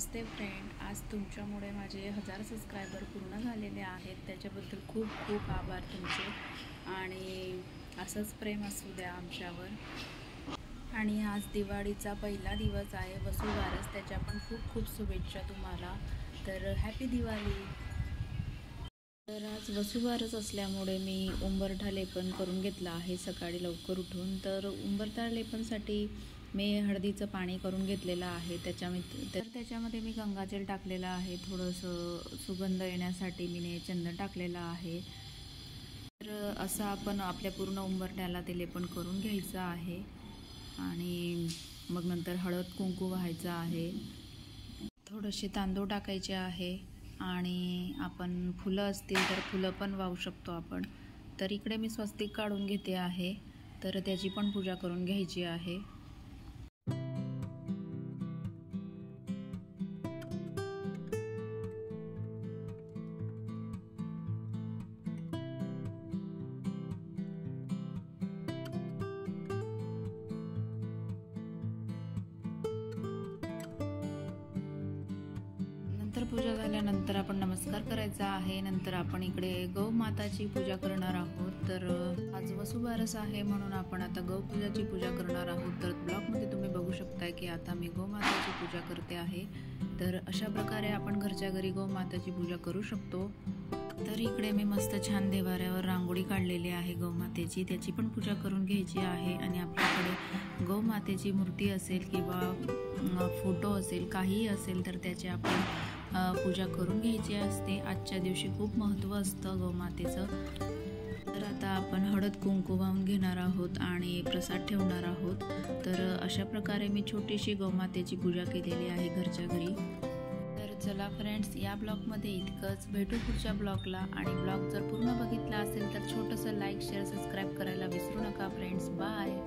नमस्ते friend, आज तुमच्यामुळे माझे 1000 सबस्क्रायबर पूर्ण झालेले आहेत। त्याच्याबद्दल खूप खूप आभार तुमचे आणि असंच प्रेम असू द्या आमच्यावर। आणि आज दिवाळीचा पहिला दिवस आहे, वसुबारस, त्याच्या पण खूप खूप शुभेच्छा तुम्हाला। तर हॅपी दिवाळी। तर आज वसुबारस असल्यामुळे मी उंबरठा लेपन करून घेतला आहे सकाळी लवकर उठून। तर उंबरठा लेपनसाठी मी हळदीचं पाणी करून घेतलेलं आहे। त्याच्यामध्ये मी गंगाजल टाकलेलं आहे, थोडंसं सुगंध येण्यासाठी मी चंदन टाकलेलं आहे। तर असं आपण आपल्या पूर्ण उंबरठ्याला ते लेपन करून घ्यायचं आहे आणि मग नंतर हळद कुंकू व्हायचं आहे, थोडेसे तांदूळ टाकायचे आहे आणि आपण फुलं असतील तर फुलं पण वाहू शकतो आपण। तर इकडे मी स्वस्तिक काढून घेते आहे, तर त्याची पण पूजा करून घ्यायची आहे। नंतर पूजा झाल्यानंतर आपण नमस्कार करायचा आहे। नंतर आपण इकडे गौमाताची पूजा करणार आहोत। तर आज वसुबारस आहे म्हणून आपण आता गौपूजाची पूजा करणार आहोत। तर ब्लॉगमध्ये तुम्ही बघू शकताय की आता मी गौमाताची पूजा करते आहे। तर अशा प्रकारे आपण घरच्या घरी गौमाताची पूजा करू शकतो। तर इकडे मी मस्त छान देवाऱ्यावर रांगोळी काढलेली आहे गौमातेची, त्याची पण पूजा करून घ्यायची आहे। आणि आपल्याकडे गौमातेची मूर्ती असेल किंवा फोटो असेल, काहीही असेल तर त्याची आपण पूजा करून घ्यायची असते। आजच्या दिवशी खूप महत्त्व असतं गौमातेचं। तर आता आपण हळद कुंकू वाहून घेणार आहोत आणि प्रसाद ठेवणार आहोत। तर अशा प्रकारे मी छोटीशी गौमातेची पूजा केलेली आहे घरच्या घरी। तर चला फ्रेंड्स, या ब्लॉगमध्ये इतकंच, भेटू पुढच्या ब्लॉगला। आणि ब्लॉग जर पूर्ण बघितला असेल तर छोटंसं लाईक शेअर सबस्क्राईब करायला विसरू नका फ्रेंड्स। बाय।